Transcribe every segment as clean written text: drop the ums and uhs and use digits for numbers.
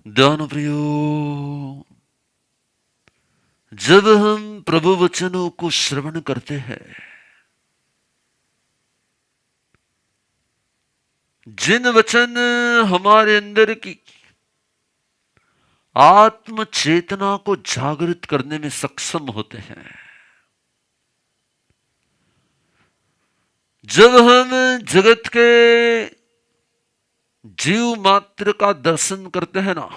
ध्यान प्रियो, जब हम प्रभु वचनों को श्रवण करते हैं, जिन वचन हमारे अंदर की आत्म चेतना को जागृत करने में सक्षम होते हैं, जब हम जगत के जीव मात्र का दर्शन करते हैं ना,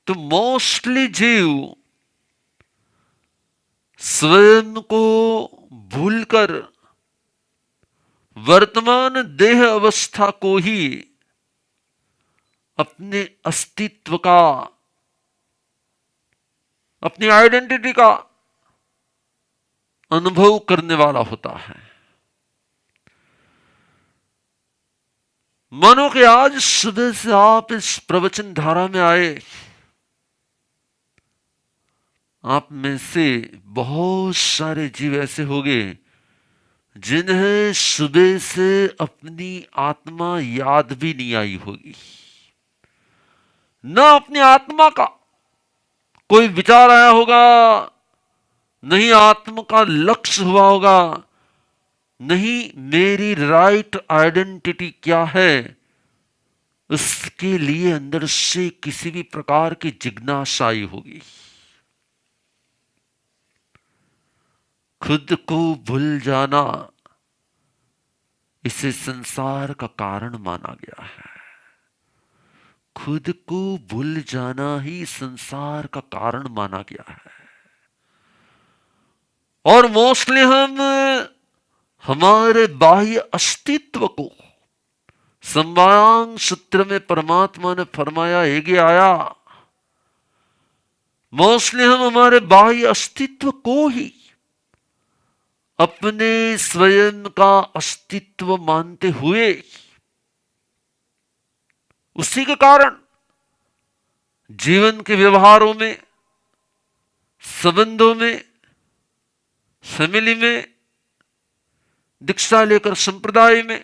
तो मोस्टली जीव स्वयं को भूलकर वर्तमान देह अवस्था को ही अपने अस्तित्व का, अपनी आइडेंटिटी का अनुभव करने वाला होता है। मानो कि आज सुबह से आप इस प्रवचन धारा में आए, आप में से बहुत सारे जीव ऐसे होंगे जिन्हें सुबह से अपनी आत्मा याद भी नहीं आई होगी, ना अपनी आत्मा का कोई विचार आया होगा, नहीं आत्मा का लक्ष्य हुआ होगा, नहीं मेरी राइट आइडेंटिटी क्या है, उसके लिए अंदर से किसी भी प्रकार की जिज्ञासा आई होगी। खुद को भूल जाना इसे संसार का कारण माना गया है। खुद को भूल जाना ही संसार का कारण माना गया है। और मोस्टली हम हमारे बाह्य अस्तित्व को, संवायांग सूत्र में परमात्मा ने फरमाया हेगे आया, मोस्टली हम हमारे बाह्य अस्तित्व को ही अपने स्वयं का अस्तित्व मानते हुए, उसी के कारण जीवन के व्यवहारों में, संबंधों में, फैमिली में, दीक्षा लेकर संप्रदाय में,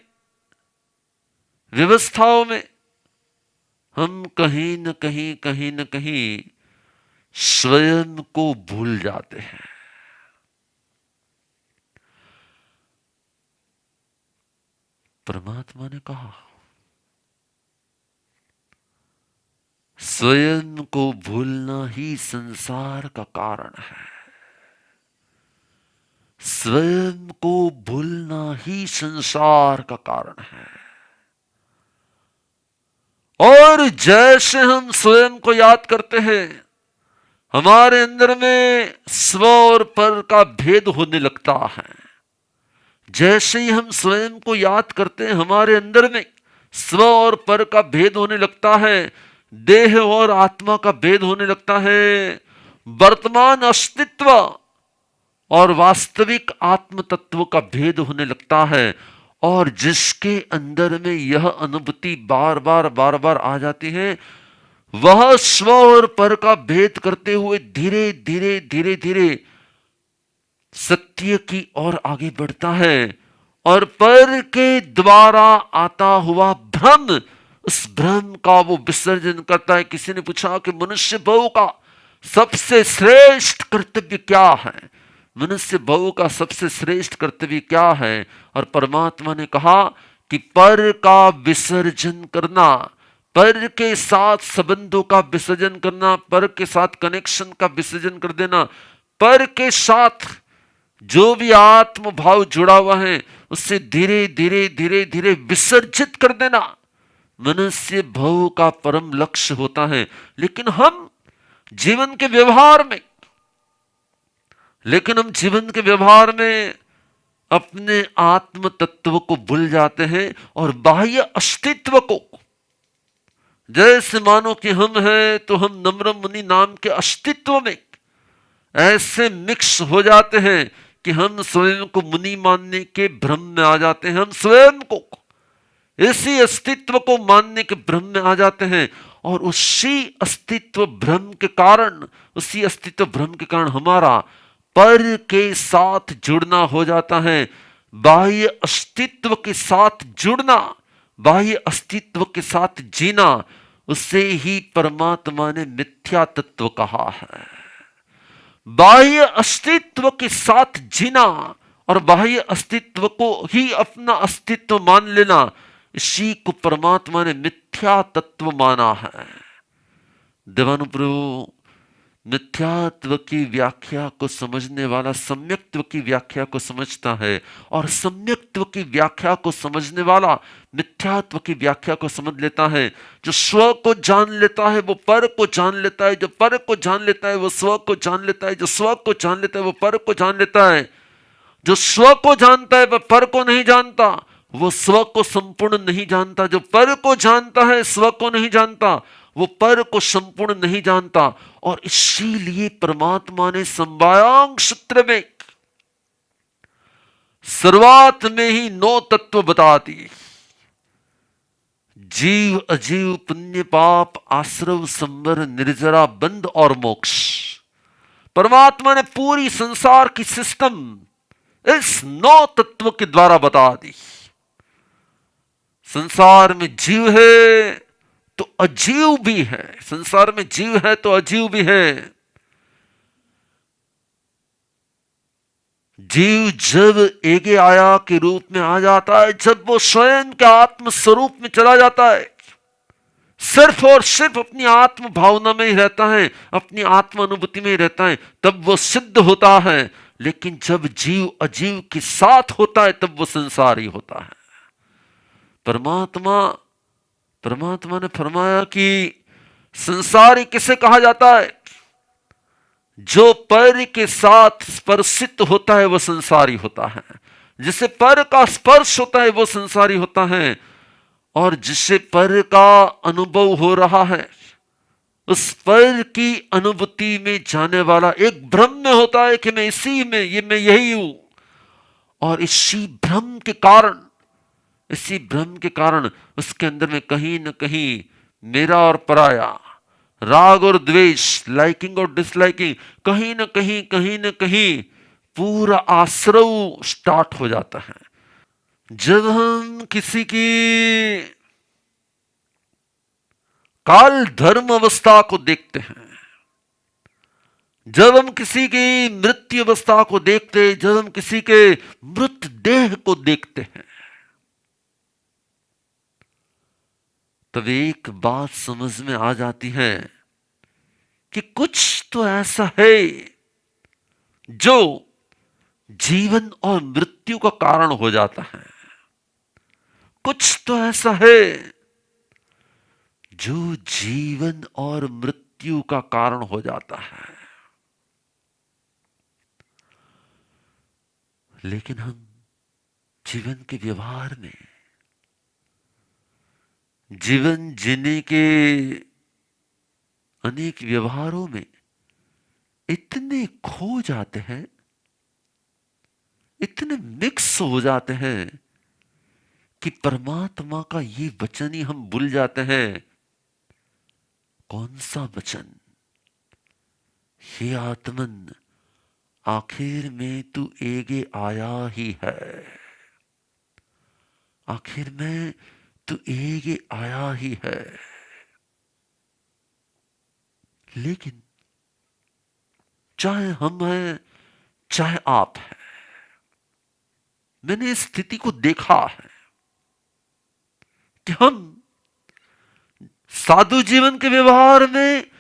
व्यवस्थाओं में हम कहीं न कहीं स्वयं को भूल जाते हैं। परमात्मा ने कहा स्वयं को भूलना ही संसार का कारण है। स्वयं को भूलना ही संसार का कारण है। और जैसे हम स्वयं को याद करते हैं, हमारे अंदर में स्व और पर का भेद होने लगता है। जैसे ही हम स्वयं को याद करते हैं, हमारे अंदर में स्व और पर का भेद होने लगता है, देह और आत्मा का भेद होने लगता है, वर्तमान अस्तित्व और वास्तविक आत्म तत्व का भेद होने लगता है। और जिसके अंदर में यह अनुभूति बार बार आ जाती है, वह स्व और पर का भेद करते हुए धीरे धीरे सत्य की ओर आगे बढ़ता है। और पर के द्वारा आता हुआ भ्रम, उस भ्रम का वो विसर्जन करता है। किसी ने पूछा कि मनुष्य भव का सबसे श्रेष्ठ कर्तव्य क्या है? मनुष्य भव का सबसे श्रेष्ठ कर्तव्य क्या है? और परमात्मा ने कहा कि पर का विसर्जन करना, पर के साथ संबंधों का विसर्जन करना, पर के साथ कनेक्शन का विसर्जन कर देना, पर के साथ जो भी आत्म भाव जुड़ा हुआ है उससे धीरे धीरे विसर्जित कर देना मनुष्य भव का परम लक्ष्य होता है। लेकिन हम जीवन के व्यवहार में अपने आत्म तत्व को भूल जाते हैं और बाह्य अस्तित्व को, जैसे मानो कि हम हैं तो हम नम्र मुनि नाम के अस्तित्व में ऐसे मिक्स हो जाते हैं कि हम स्वयं को मुनि मानने के भ्रम में आ जाते हैं। हम स्वयं को इसी अस्तित्व को मानने के भ्रम में आ जाते हैं। और उसी अस्तित्व भ्रम के कारण हमारा पर के साथ जुड़ना हो जाता है। बाह्य अस्तित्व के साथ जुड़ना, बाह्य अस्तित्व के साथ जीना, उसे ही परमात्मा ने मिथ्या तत्व कहा है। बाह्य अस्तित्व के साथ जीना और बाह्य अस्तित्व को ही अपना अस्तित्व मान लेना, इसी को परमात्मा ने मिथ्या तत्व माना है। देवानुप्रभु, मिथ्यात्व की व्याख्या को समझने वाला सम्यक्त्व की व्याख्या को समझता है, और सम्यक्त्व की व्याख्या को समझने वाला मिथ्यात्व की व्याख्या को समझ लेता है। जो स्व को जान लेता है वो पर को जान लेता है, जो पर को जान लेता है वो स्व को जान लेता है, जो स्व को जान लेता है वो पर को जान लेता है। जो स्व को जानता है वह पर को नहीं जानता, वो स्व को संपूर्ण नहीं जानता। जो पर को जानता है स्व को नहीं जानता, वो पर को संपूर्ण नहीं जानता। और इसीलिए परमात्मा ने संवायांग सूत्र में शुरुआत में ही 9 तत्व बता दिए। जीव अजीव, पुण्य पाप, आश्रव, संवर, निर्जरा, बंध और मोक्ष। परमात्मा ने पूरी संसार की सिस्टम इस 9 तत्व के द्वारा बता दी। संसार में जीव है तो अजीव भी है, संसार में जीव है तो अजीव भी है। जीव जब एगे आया के रूप में आ जाता है, जब वो स्वयं के आत्म स्वरूप में चला जाता है, सिर्फ और सिर्फ अपनी आत्म भावना में ही रहता है, अपनी आत्म अनुभूति में ही रहता है, तब वो सिद्ध होता है। लेकिन जब जीव अजीव के साथ होता है तब वो संसारी होता है। परमात्मा ने फरमाया कि संसारी किसे कहा जाता है? जो पर के साथ स्पर्शित होता है वो संसारी होता है। जिसे पर का स्पर्श होता है वो संसारी होता है। और जिसे पर का अनुभव हो रहा है, उस पर की अनुभूति में जाने वाला एक भ्रम में होता है कि मैं इसी में, ये मैं यही हूं। और इसी भ्रम के कारण उसके अंदर में कहीं न कहीं मेरा और पराया, राग और द्वेष, लाइकिंग और डिसलाइकिंग, कहीं न कहीं पूरा आश्रव स्टार्ट हो जाता है। जब हम किसी की काल धर्म अवस्था को देखते हैं, जब हम किसी की मृत्यु अवस्था को देखते हैं, जब हम किसी के मृत देह को देखते हैं, तब एक बात समझ में आ जाती है कि कुछ तो ऐसा है जो जीवन और मृत्यु का कारण हो जाता है। कुछ तो ऐसा है जो जीवन और मृत्यु का कारण हो जाता है। लेकिन हम जीवन के व्यवहार में, जीवन जीने के अनेक व्यवहारों में इतने खो जाते हैं, इतने मिक्स हो जाते हैं कि परमात्मा का ये वचन ही हम भूल जाते हैं। कौन सा वचन? हे आत्मन, आखिर में तू एगे आया ही है। आखिर में तू एगे आया ही है। लेकिन चाहे हम हैं, चाहे आप हैं, मैंने इस स्थिति को देखा है कि हम साधु जीवन के व्यवहार में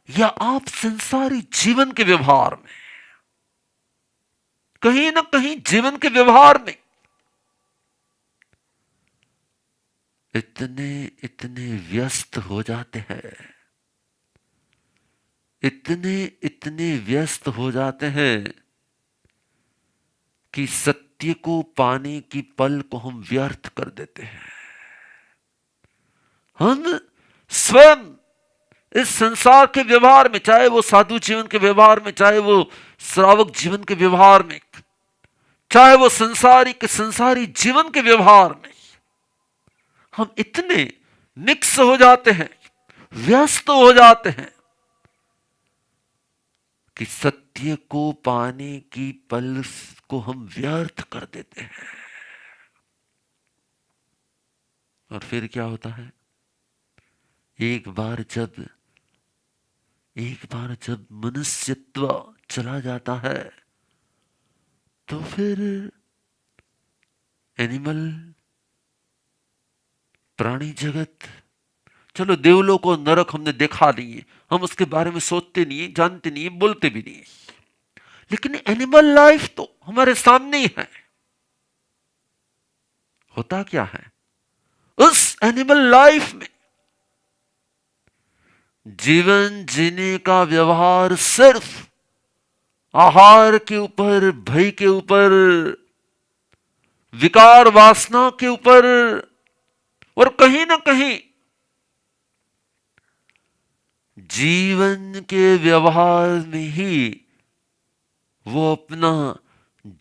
या आप संसारी जीवन के व्यवहार में, कहीं ना कहीं जीवन के व्यवहार में इतने व्यस्त हो जाते हैं, इतने व्यस्त हो जाते हैं कि सत्य को पाने की पल को हम व्यर्थ कर देते हैं। हम स्वयं इस संसार के व्यवहार में, चाहे वो साधु जीवन के व्यवहार में, चाहे वो श्रावक जीवन के व्यवहार में, चाहे वो संसारी जीवन के व्यवहार में, हम इतने मिक्स हो जाते हैं, व्यस्त हो जाते हैं कि सत्य को पाने की पल को हम व्यर्थ कर देते हैं। और फिर क्या होता है? एक बार जब मनुष्यत्व चला जाता है तो फिर एनिमल, प्राणी जगत, चलो देवलोक और नरक हमने देखा नहीं है, हम उसके बारे में सोचते नहीं है, जानते नहीं है, बोलते भी नहीं है, लेकिन एनिमल लाइफ तो हमारे सामने ही है। होता क्या है उस एनिमल लाइफ में? जीवन जीने का व्यवहार सिर्फ आहार के ऊपर, भय के ऊपर, विकार वासना के ऊपर, और कहीं ना कहीं जीवन के व्यवहार में ही वो अपना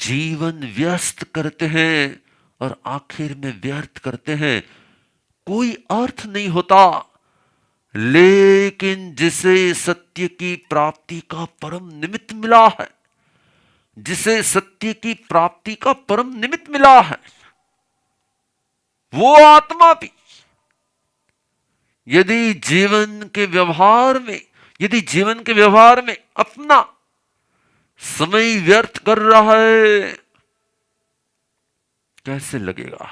जीवन व्यस्त करते हैं और आखिर में व्यर्थ करते हैं। कोई अर्थ नहीं होता, लेकिन जिसे सत्य की प्राप्ति का परम निमित्त मिला है, जिसे सत्य की प्राप्ति का परम निमित्त मिला है, वो आत्मा भी यदि जीवन के व्यवहार में अपना समय व्यर्थ कर रहा है, कैसे लगेगा?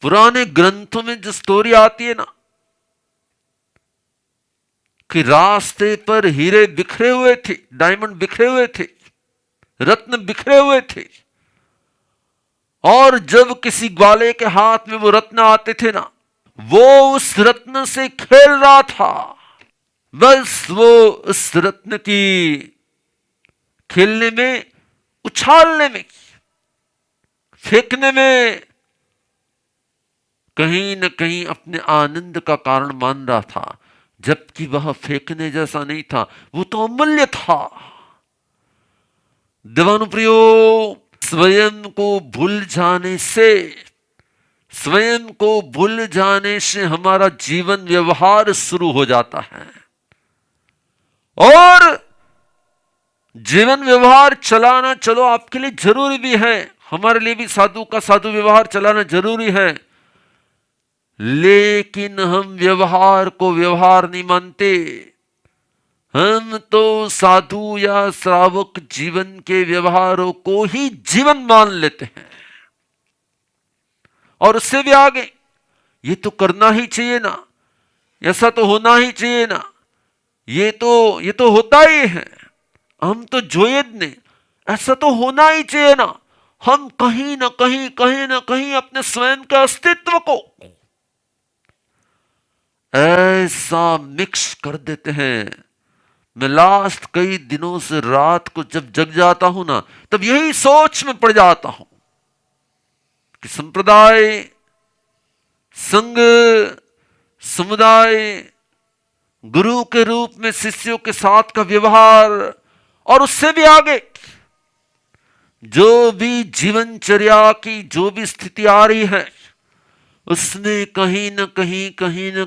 पुराने ग्रंथों में जो स्टोरी आती है ना कि रास्ते पर हीरे बिखरे हुए थे, डायमंड बिखरे हुए थे, रत्न बिखरे हुए थे, और जब किसी ग्वाले के हाथ में वो रत्न आते थे ना, वो उस रत्न से खेल रहा था। बस वो उस रत्न की खेलने में, उछालने में, फेंकने में कहीं न कहीं अपने आनंद का कारण मान रहा था, जबकि वह फेंकने जैसा नहीं था, वो तो अमूल्य था। देवानुप्रियो, स्वयं को भूल जाने से हमारा जीवन व्यवहार शुरू हो जाता है, और जीवन व्यवहार चलाना चलो आपके लिए जरूरी भी है, हमारे लिए भी साधु व्यवहार चलाना जरूरी है, लेकिन हम व्यवहार को व्यवहार नहीं मानते। हम तो साधु या श्रावक जीवन के व्यवहारों को ही जीवन मान लेते हैं, और उससे भी आगे ये तो करना ही चाहिए ना, ऐसा तो होना ही चाहिए ना, ये तो होता ही है, हम तो जोयद ने, ऐसा तो होना ही चाहिए ना। हम कहीं ना कहीं अपने स्वयं के अस्तित्व को ऐसा मिक्स कर देते हैं। मैं लास्ट कई दिनों से रात को जब जग जाता हूं ना, तब यही सोच में पड़ जाता हूं कि संप्रदाय, संघ, समुदाय, गुरु के रूप में शिष्यों के साथ का व्यवहार, और उससे भी आगे जो भी जीवनचर्या की जो भी स्थिति आ रही है, उसमें कहीं न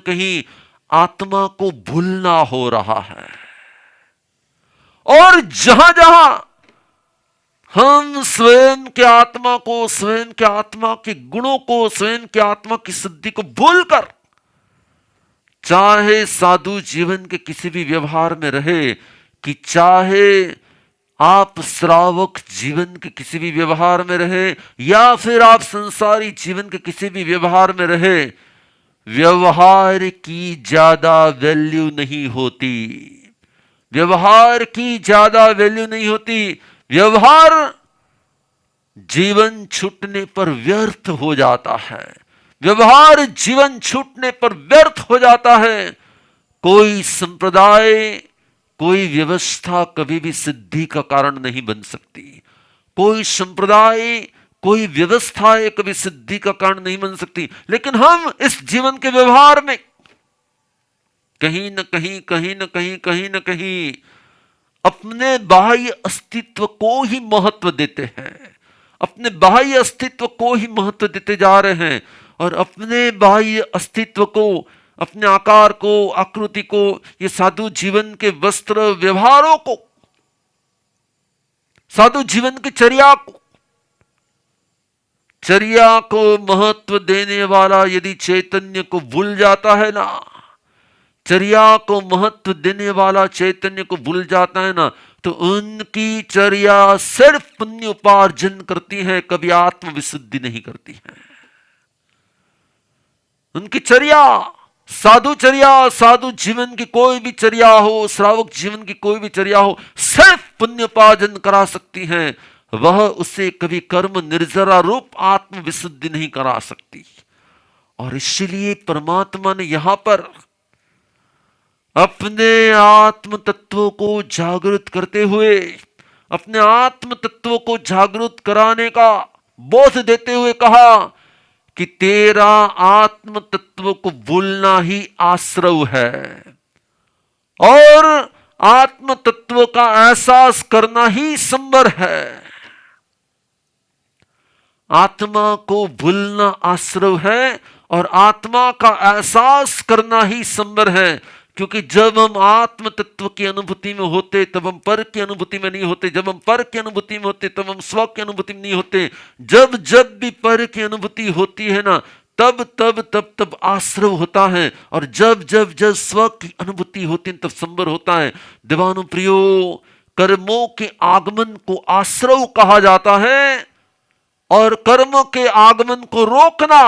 कहीं आत्मा को भूलना हो रहा है। और जहां जहां हम स्वयं के आत्मा को, स्वयं के आत्मा के गुणों को, स्वयं के आत्मा की सिद्धि को भूलकर चाहे साधु जीवन के किसी भी व्यवहार में रहे, कि चाहे आप श्रावक जीवन के किसी भी व्यवहार में रहे, या फिर आप संसारी जीवन के किसी भी व्यवहार में रहे, व्यवहार की ज्यादा वैल्यू नहीं होती। व्यवहार की ज्यादा वैल्यू नहीं होती। व्यवहार जीवन छूटने पर व्यर्थ हो जाता है। व्यवहार जीवन छूटने पर व्यर्थ हो जाता है। कोई संप्रदाय, कोई व्यवस्था कभी भी सिद्धि का कारण नहीं बन सकती। कोई संप्रदाय, कोई व्यवस्था कभी सिद्धि का कारण नहीं बन सकती। लेकिन हम इस जीवन के व्यवहार में कहीं न कहीं अपने बाह्य अस्तित्व को ही महत्व देते हैं। अपने बाह्य अस्तित्व को ही महत्व देते जा रहे हैं, और अपने बाह्य अस्तित्व को, अपने आकार को, आकृति को, ये साधु जीवन के वस्त्र व्यवहारों को, साधु जीवन की चर्या को चर्या को महत्व देने वाला यदि चैतन्य को भूल जाता है ना, चर्या को महत्व देने वाला चैतन्य को भूल जाता है ना, तो उनकी चर्या सिर्फ पुण्य उपार्जन करती है, कभी आत्म विशुद्धि नहीं करती है। उनकी चर्या, साधु जीवन की कोई भी चर्या हो, श्रावक जीवन की कोई भी चर्या हो, सिर्फ पुण्य उपार्जन करा सकती है, वह उसे कभी कर्म निर्जरा रूप आत्म विशुद्धि नहीं करा सकती। और इसीलिए परमात्मा ने यहां पर अपने आत्म तत्वों को जागृत करते हुए, अपने आत्म तत्वों को जागृत कराने का बोध देते हुए कहा कि तेरा आत्म तत्व को भूलना ही आश्रव है, और आत्म तत्व का एहसास करना ही संवर है। आत्मा को भूलना आश्रव है और आत्मा का एहसास करना ही संवर है, क्योंकि जब हम आत्म तत्व की अनुभूति में होते तब हम पर की अनुभूति में नहीं होते, जब हम पर की अनुभूति में होते तब हम स्व की अनुभूति में नहीं होते। जब जब भी पर की अनुभूति होती है ना, तब आश्रव होता है, और जब जब जब स्व की अनुभूति होती है तब संवर होता है। दीवानो प्रियो, कर्मों के आगमन को आश्रव कहा जाता है, और कर्मों के आगमन को रोकना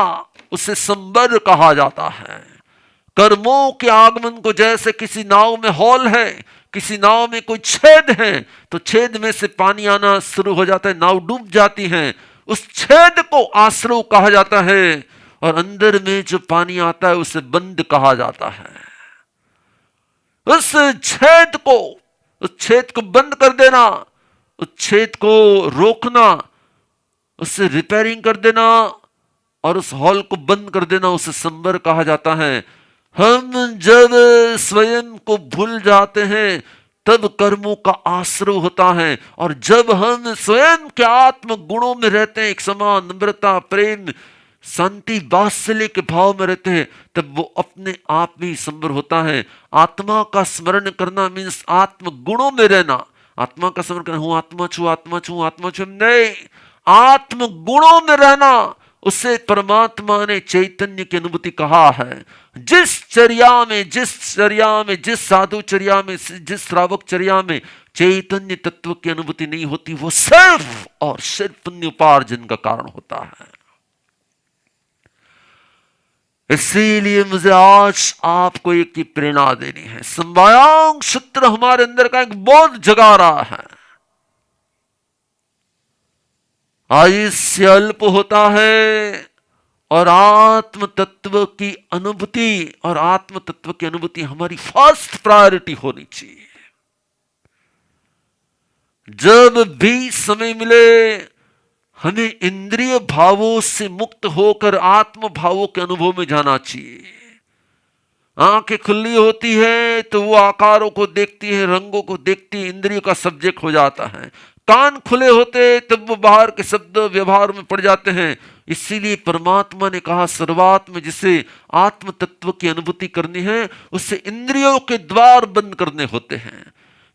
उसे संवर कहा जाता है। कर्मों के आगमन को, जैसे किसी नाव में हॉल है, किसी नाव में कोई छेद है, तो छेद में से पानी आना शुरू हो जाता है, नाव डूब जाती है, उस छेद को आश्रव कहा जाता है, और अंदर में जो पानी आता है उसे बंद कहा जाता है। उस छेद को बंद कर देना, उस छेद को रोकना, उससे रिपेयरिंग कर देना और उस हॉल को बंद कर देना, उसे संवर कहा जाता है। हम जब स्वयं को भूल जाते हैं तब कर्मों का आश्रय होता है, और जब हम स्वयं के आत्म गुणों में रहते हैं, एक समान नम्रता, प्रेम, शांति, वात्सल्य के भाव में रहते हैं, तब वो अपने आप में ही संवर होता है। आत्मा का स्मरण करना मीन्स आत्म गुणों में रहना। आत्मा का स्मरण करना, हूं आत्मा छू, आत्मा छू, आत्मा छू, नहीं, आत्म गुणों में रहना, उसे परमात्मा ने चैतन्य की अनुभूति कहा है। जिस चर्या में, जिस साधु चर्या में, जिस श्रावक चर्या में चैतन्य तत्व की अनुभूति नहीं होती, वो सिर्फ और सिर्फ पुण्य उपार्जन का कारण होता है। इसीलिए मुझे आज आपको एक की प्रेरणा देनी है। संवायांग सूत्र हमारे अंदर का एक बोध जगा रहा है। आयुष्य अल्प होता है, और आत्म तत्व की अनुभूति, और आत्म तत्व की अनुभूति हमारी फर्स्ट प्रायोरिटी होनी चाहिए। जब भी समय मिले हमें इंद्रिय भावों से मुक्त होकर आत्म भावों के अनुभव में जाना चाहिए। आंखें खुली होती है तो वो आकारों को देखती है, रंगों को देखती है, इंद्रियों का सब्जेक्ट हो जाता है। कान खुले होते तब वो बाहर के शब्द व्यवहार में पड़ जाते हैं। इसीलिए परमात्मा ने कहा, शुरुआत में जिसे आत्म तत्व की अनुभूति करनी है उससे इंद्रियों के द्वार बंद करने होते हैं।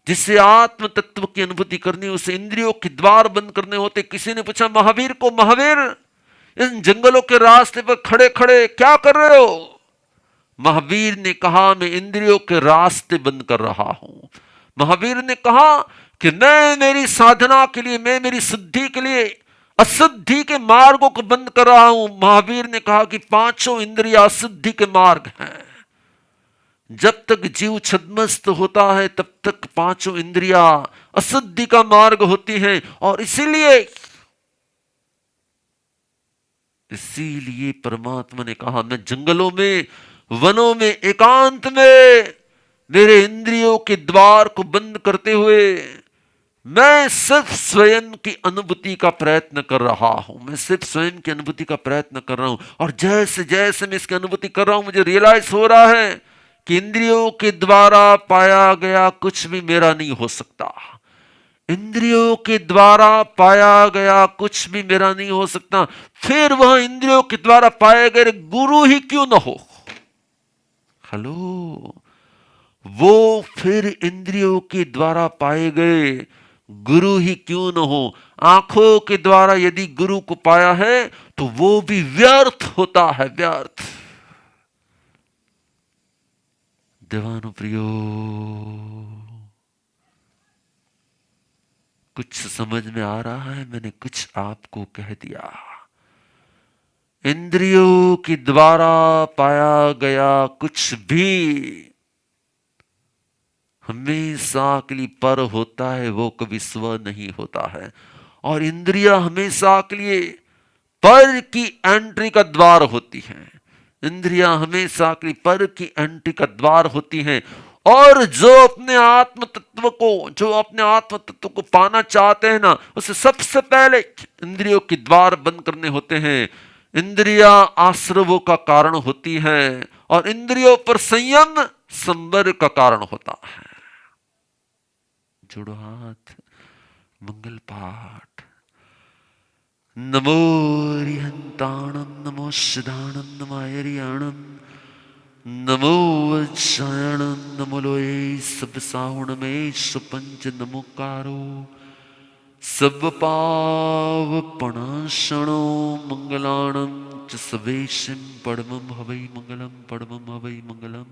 जिसे आत्म तत्व की अनुभूति करनी है उसे इंद्रियों के द्वार बंद करने होते। किसी ने पूछा महावीर को, महावीर इन जंगलों के रास्ते पर खड़े खड़े क्या कर रहे हो? महावीर ने कहा, मैं इंद्रियों के रास्ते बंद कर रहा हूं। महावीर ने कहा कि मैं मेरी साधना के लिए, मैं मेरी शुद्धि के लिए अशुद्धि के मार्गों को बंद कर रहा हूं। महावीर ने कहा कि पांचों इंद्रियां अशुद्धि के मार्ग हैं। जब तक जीव छद्मस्त होता है तब तक पांचों इंद्रियां अशुद्धि का मार्ग होती हैं। और इसीलिए परमात्मा ने कहा, मैं जंगलों में, वनों में, एकांत में मेरे इंद्रियों के द्वार को बंद करते हुए मैं सिर्फ स्वयं की अनुभूति का प्रयत्न कर रहा हूं। मैं सिर्फ स्वयं की अनुभूति का प्रयत्न कर रहा हूं। और जैसे जैसे मैं इसकी अनुभूति कर रहा हूं मुझे रियलाइज हो रहा है कि इंद्रियों के द्वारा पाया गया कुछ भी मेरा नहीं हो सकता। इंद्रियों के द्वारा पाया गया कुछ भी मेरा नहीं हो सकता। फिर वह इंद्रियों के द्वारा पाए गए गुरु ही क्यों न हो। हेलो, वो फिर इंद्रियों के द्वारा पाए गए गुरु ही क्यों न हो, आंखों के द्वारा यदि गुरु को पाया है तो वो भी व्यर्थ होता है, व्यर्थ। देवानु प्रियो, कुछ समझ में आ रहा है? मैंने कुछ आपको कह दिया। इंद्रियों के द्वारा पाया गया कुछ भी हमेशा के लिए पर होता है, वो कभी स्व नहीं होता है। और इंद्रिया हमेशा के लिए पर की एंट्री का द्वार होती है। इंद्रिया हमेशा के लिए पर की एंट्री का द्वार होती हैं। और जो अपने आत्म तत्व को पाना चाहते हैं ना, उसे सबसे पहले इंद्रियों के द्वार बंद करने होते हैं। इंद्रिया आश्रवों का कारण होती है और इंद्रियों पर संयम संवर का कारण होता है। जोड़ो हाथ, मंगल पाठ। नमो रिहंताणम, नमो सिद्धाणम, नमो हरियाणम, नमो वज्रायणम, नमो लोये सब साहुण में सुपंच नमोकारो सब पाव पणाशणो मंगलाणम च सवेशम परमं हवै मंगलम, परमं हवै मंगलम।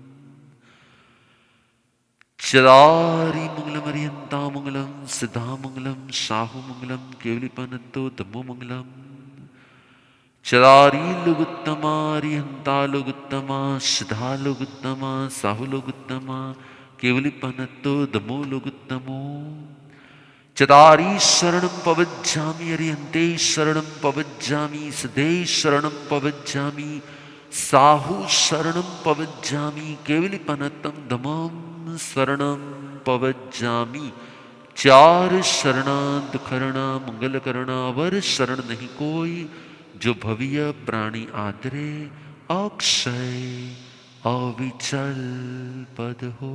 चदारी मंगलम, अरिहंता मंगलम, सिद्धा मंगलम, साहु मंगलम, केवलीपनंतो धम्मो मंगलम। चदारी लोगुत्तमा, अरिहंता लोगुत्तमा, सिद्धा लोगुत्तमा, साहु लोगुत्तमा, केवलीपनंतो धम्मो लोगुत्तमो। चदारी शरणं पवज्जामि, अरिहंते शरणं पवज्जामि, सिद्धे शरणं पवज्जामि, साहु शरणं पवज्जामि, केवलीपनंतं धम्मं शरणं पवज्जामि। चार शरणा दुखरणा मंगल करना, वर शरण नहीं कोई, जो भव्य प्राणी आदरे, अक्षय अविचल पद हो।